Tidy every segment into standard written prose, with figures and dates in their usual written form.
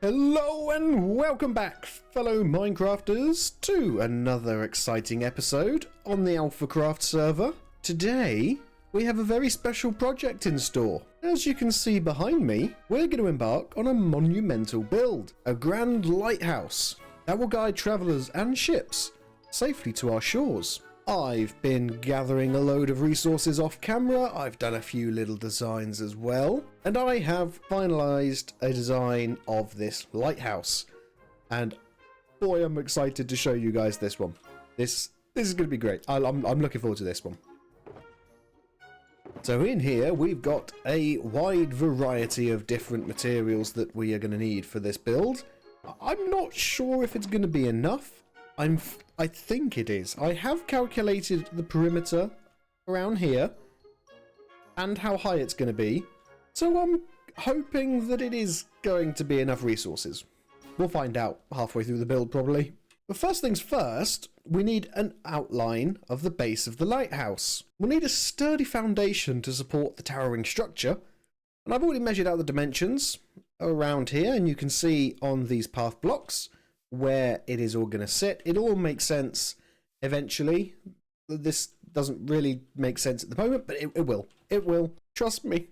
Hello and welcome back, fellow Minecrafters, to another exciting episode on the AlphaCraft server. Today, we have a very special project in store. As you can see behind me, we're going to embark on a monumental build, a grand lighthouse that will guide travellers and ships safely to our shores. I've been gathering a load of resources off camera, I've done a few little designs as well, and I have finalised a design of this lighthouse. And boy, I'm excited to show you guys this one. This is going to be great. I'm looking forward to this one. So in here we've got a wide variety of different materials that we are going to need for this build. I'm not sure if it's going to be enough. I think it is. I have calculated the perimeter around here and how high it's going to be. So I'm hoping that it is going to be enough resources. We'll find out halfway through the build probably. But first things first, we need an outline of the base of the lighthouse. We'll need a sturdy foundation to support the towering structure. And I've already measured out the dimensions around here, and you can see on these path blocks where it is all going to sit. It all makes sense eventually. This doesn't really make sense at the moment, but it will. It will. Trust me.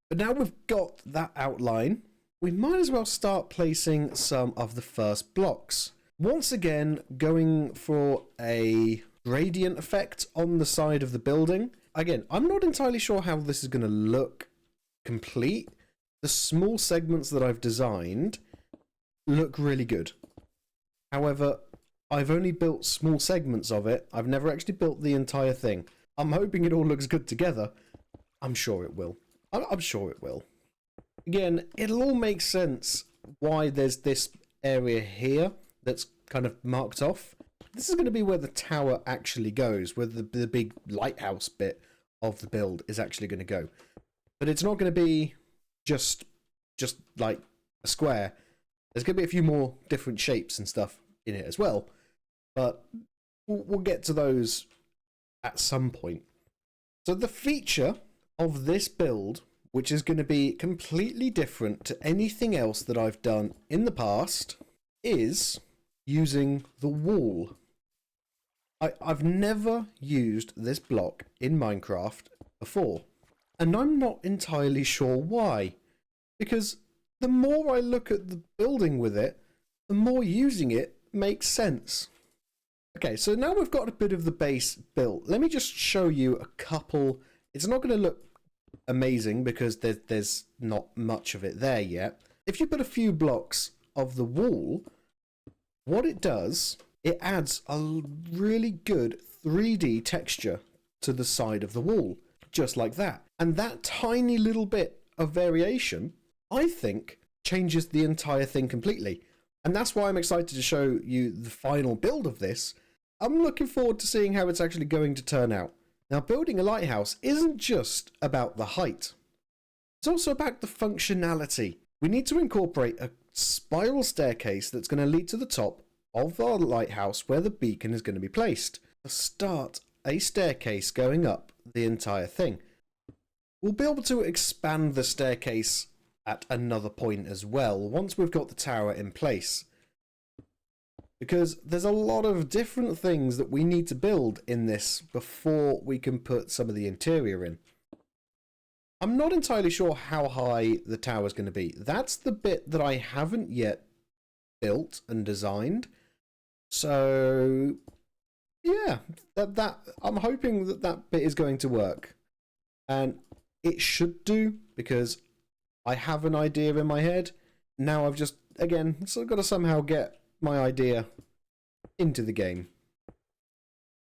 But now we've got that outline, we might as well start placing some of the first blocks. Once again, going for a gradient effect on the side of the building. Again, I'm not entirely sure how this is going to look complete. The small segments that I've designed look really good. However, I've only built small segments of it. I've never actually built the entire thing. I'm hoping it all looks good together. I'm sure it will. I'm sure it will. Again, it'll all make sense why there's this area here that's kind of marked off. This is going to be where the tower actually goes, where the big lighthouse bit of the build is actually going to go. But it's not going to be just like a square. There's going to be a few more different shapes and stuff in it as well, but we'll get to those at some point. So the feature of this build, which is going to be completely different to anything else that I've done in the past, is using the wall. I've never used this block in Minecraft before, and I'm not entirely sure why, because the more I look at the building with it, the more using it makes sense. Okay, so now we've got a bit of the base built. Let me just show you a couple. It's not going to look amazing because there's not much of it there yet. If you put a few blocks of the wall, what it does, it adds a really good 3D texture to the side of the wall, just like that. And that tiny little bit of variation, I think, changes the entire thing completely. And that's why I'm excited to show you the final build of this. I'm looking forward to seeing how it's actually going to turn out. Now, building a lighthouse isn't just about the height. It's also about the functionality. We need to incorporate a spiral staircase that's going to lead to the top of our lighthouse where the beacon is going to be placed. To start a staircase going up the entire thing. We'll be able to expand the staircase at another point as well, once we've got the tower in place. Because there's a lot of different things that we need to build in this before we can put some of the interior in. I'm not entirely sure how high the tower is going to be. That's the bit that I haven't yet built and designed. So yeah, that I'm hoping that bit is going to work. And it should do, because I have an idea in my head. Now I've just, again, got to somehow get my idea into the game.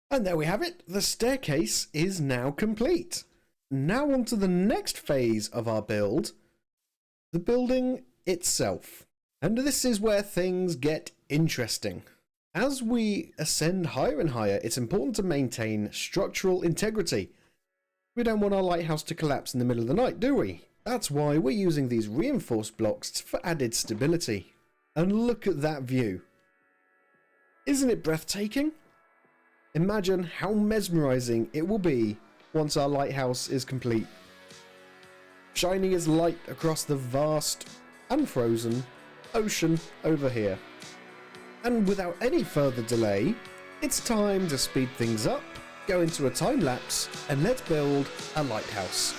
And there we have it. The staircase is now complete. Now on to the next phase of our build, the building itself. And this is where things get interesting. As we ascend higher and higher, it's important to maintain structural integrity. We don't want our lighthouse to collapse in the middle of the night, do we? That's why we're using these reinforced blocks for added stability. And look at that view. Isn't it breathtaking? Imagine how mesmerizing it will be once our lighthouse is complete. Shining its light across the vast, unfrozen, ocean over here. And without any further delay, it's time to speed things up, go into a time lapse, and let's build a lighthouse.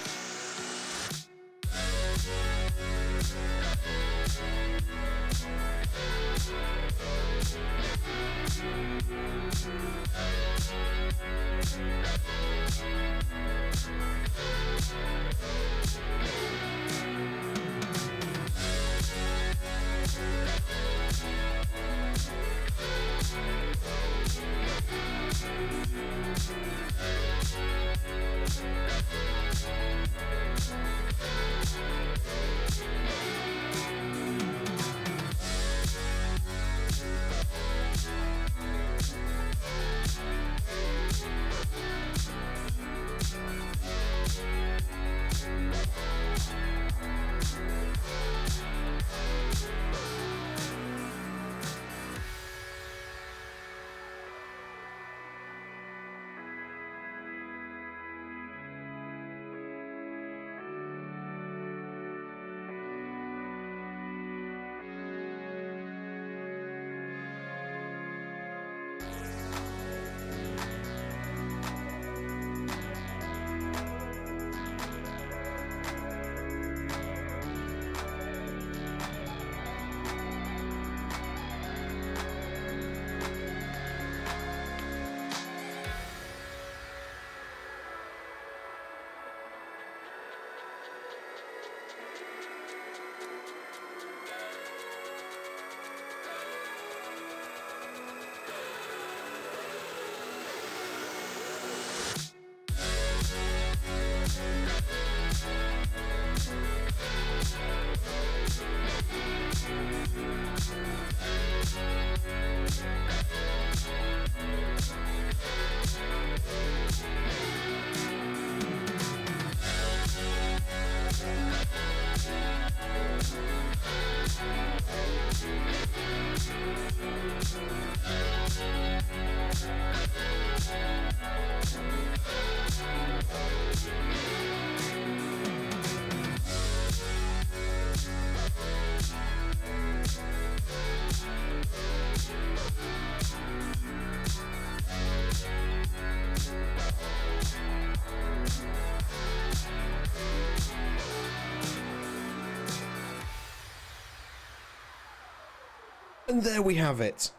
And there we have it.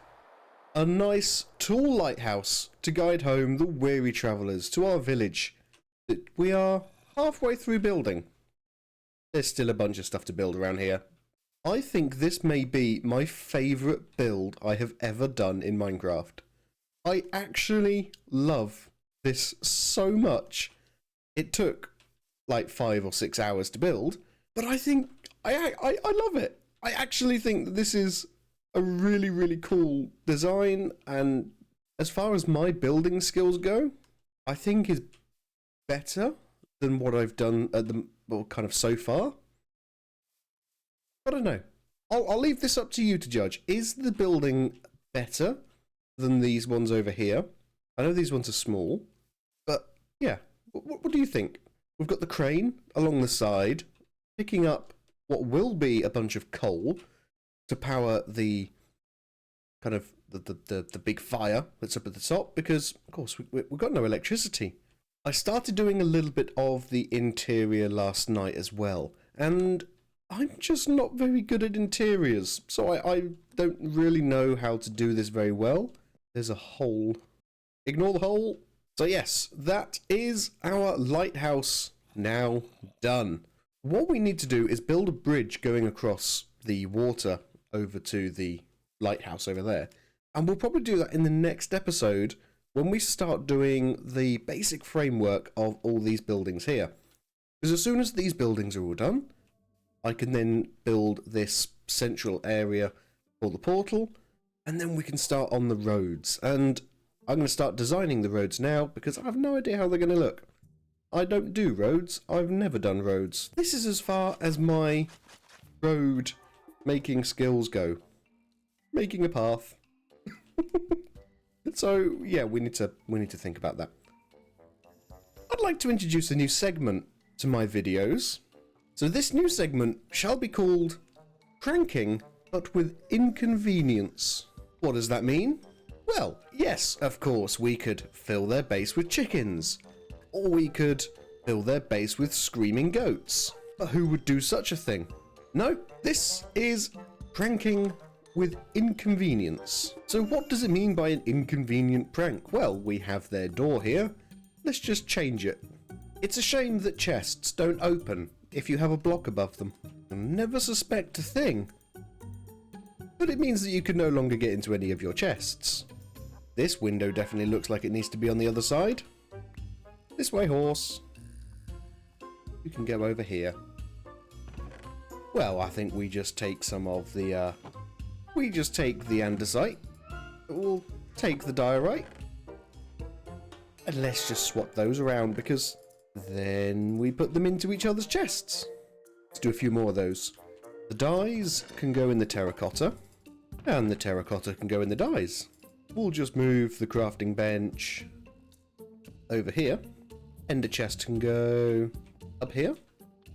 A nice, tall lighthouse to guide home the weary travellers to our village that we are halfway through building. There's still a bunch of stuff to build around here. I think this may be my favourite build I have ever done in Minecraft. I actually love this so much. It took like 5 or 6 hours to build, but I think I love it. I actually think that this is a really, really cool design, and as far as my building skills go, I think is better than what I've done at the kind of so far. I don't know. I'll leave this up to you to judge. Is the building better than these ones over here? I know these ones are small, but yeah. What do you think? We've got the crane along the side, picking up what will be a bunch of coal to power the kind of the big fire that's up at the top, because of course we've got no electricity. I started doing a little bit of the interior last night as well, and I'm just not very good at interiors, so I don't really know how to do this very well. There's a hole. Ignore the hole. So yes, that is our lighthouse now done. What we need to do is build a bridge going across the water over to the lighthouse over there. And we'll probably do that in the next episode when we start doing the basic framework of all these buildings here. Because as soon as these buildings are all done, I can then build this central area for the portal, and then we can start on the roads. And I'm going to start designing the roads now because I have no idea how they're going to look. I don't do roads. I've never done roads. This is as far as my road making skills go. Making a path. So yeah, we need to think about that. I'd like to introduce a new segment to my videos. So this new segment shall be called Pranking but with inconvenience. What does that mean? Well, yes, of course, we could fill their base with chickens, or we could fill their base with screaming goats. But who would do such a thing? No, this is pranking with inconvenience. So what does it mean by an inconvenient prank? Well, we have their door here. Let's just change it. It's a shame that chests don't open if you have a block above them. You'll never suspect a thing. But it means that you can no longer get into any of your chests. This window definitely looks like it needs to be on the other side. This way, horse. You can go over here. Well, I think we just take some of the, we just take the andesite. We'll take the diorite. And let's just swap those around because then we put them into each other's chests. Let's do a few more of those. The dyes can go in the terracotta. And the terracotta can go in the dyes. We'll just move the crafting bench over here. Ender chest can go up here.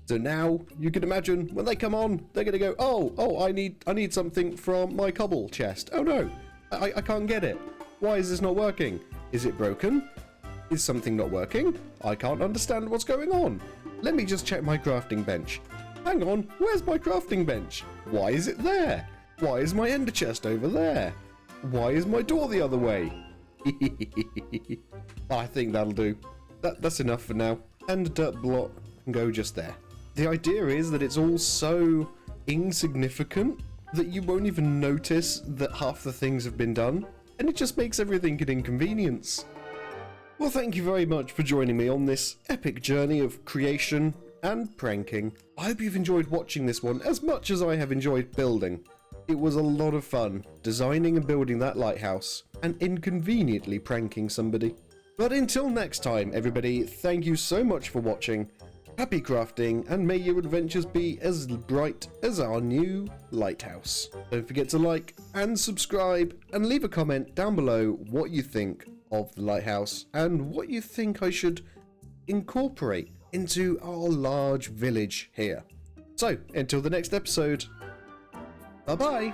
So now you can imagine when they come on, they're gonna go, oh, I need something from my cobble chest. Oh no, I can't get it. Why is this not working? Is it broken? Is something not working? I can't understand what's going on. Let me just check my crafting bench. Hang on, where's my crafting bench? Why is it there? Why is my ender chest over there? Why is my door the other way? I think that'll do. That's enough for now. And a dirt block can go just there. The idea is that it's all so insignificant that you won't even notice that half the things have been done, and it just makes everything an inconvenience. Well, thank you very much for joining me on this epic journey of creation and pranking. I hope you've enjoyed watching this one as much as I have enjoyed building. It was a lot of fun designing and building that lighthouse and inconveniently pranking somebody. But until next time, everybody, thank you so much for watching. Happy crafting, and may your adventures be as bright as our new lighthouse. Don't forget to like and subscribe and leave a comment down below what you think of the lighthouse and what you think I should incorporate into our large village here. So, until the next episode, bye-bye!